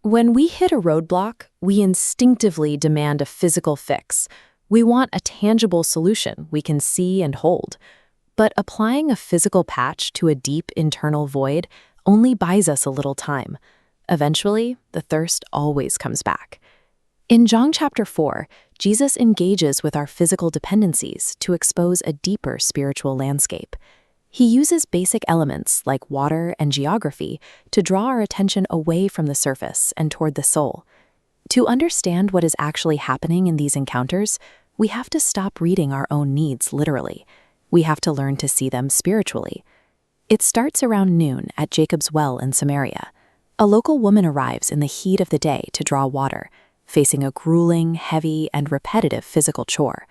When we hit a roadblock, we instinctively demand a physical fix. We want a tangible solution we can see and hold. But applying a physical patch to a deep internal void only buys us a little time. Eventually, the thirst always comes back. In John chapter 4, Jesus engages with our physical dependencies to expose a deeper spiritual landscape. He uses basic elements like water and geography to draw our attention away from the surface and toward the soul. To understand what is actually happening in these encounters, we have to stop reading our own needs literally. We have to learn to see them spiritually. It starts around noon at Jacob's well in Samaria. A local woman arrives in the heat of the day to draw water, facing a grueling, heavy, and repetitive physical chore.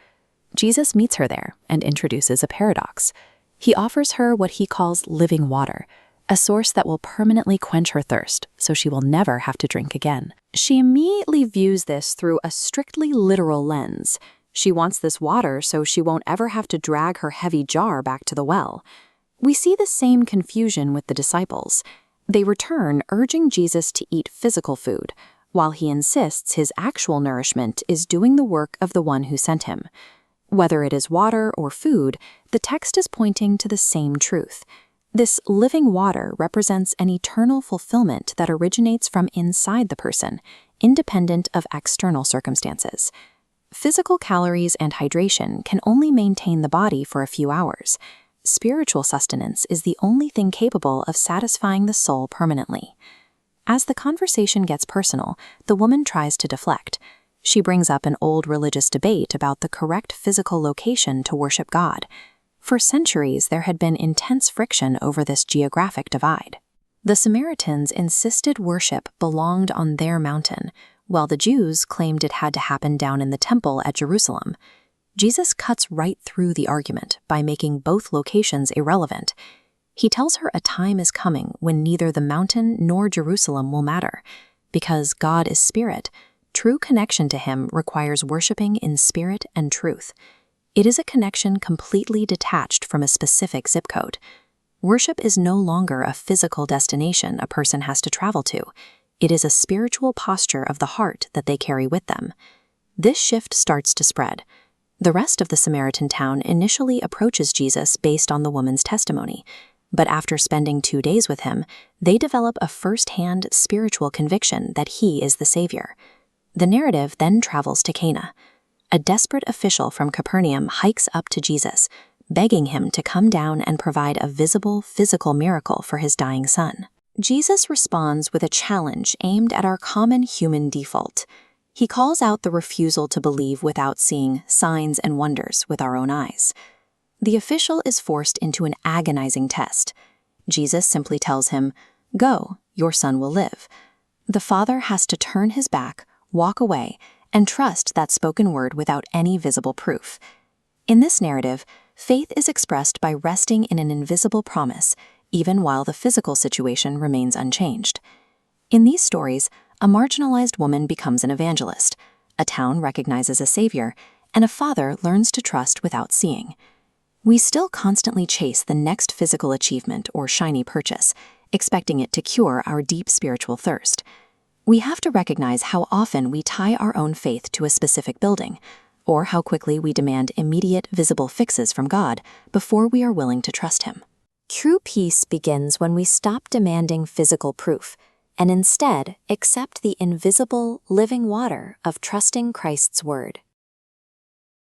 Jesus meets her there and introduces a paradox. He offers her what he calls living water, a source that will permanently quench her thirst so she will never have to drink again. She immediately views this through a strictly literal lens. She wants this water so she won't ever have to drag her heavy jar back to the well. We see the same confusion with the disciples. They return urging Jesus to eat physical food, while he insists his actual nourishment is doing the work of the one who sent him. Whether it is water or food, the text is pointing to the same truth. This living water represents an eternal fulfillment that originates from inside the person, independent of external circumstances. Physical calories and hydration can only maintain the body for a few hours. Spiritual sustenance is the only thing capable of satisfying the soul permanently. As the conversation gets personal, the woman tries to deflect. She brings up an old religious debate about the correct physical location to worship God. For centuries, there had been intense friction over this geographic divide. The Samaritans insisted worship belonged on their mountain, while the Jews claimed it had to happen down in the temple at Jerusalem. Jesus cuts right through the argument by making both locations irrelevant. He tells her a time is coming when neither the mountain nor Jerusalem will matter. Because God is spirit, true connection to him requires worshiping in spirit and truth. It is a connection completely detached from a specific zip code. Worship is no longer a physical destination a person has to travel to. It is a spiritual posture of the heart that they carry with them. This shift starts to spread. The rest of the Samaritan town initially approaches Jesus based on the woman's testimony, but after spending 2 days with him, they develop a first-hand spiritual conviction that he is the Savior. The narrative then travels to Cana. A desperate official from Capernaum hikes up to Jesus, begging him to come down and provide a visible, physical miracle for his dying son. Jesus responds with a challenge aimed at our common human default. He calls out the refusal to believe without seeing signs and wonders with our own eyes. The official is forced into an agonizing test. Jesus simply tells him, "Go, your son will live." The father has to turn his back, walk away, and trust that spoken word without any visible proof. In this narrative, faith is expressed by resting in an invisible promise, even while the physical situation remains unchanged. In these stories, a marginalized woman becomes an evangelist, a town recognizes a savior, and a father learns to trust without seeing. We still constantly chase the next physical achievement or shiny purchase, expecting it to cure our deep spiritual thirst. We have to recognize how often we tie our own faith to a specific building, or how quickly we demand immediate, visible fixes from God before we are willing to trust him. True peace begins when we stop demanding physical proof and instead accept the invisible, living water of trusting Christ's word.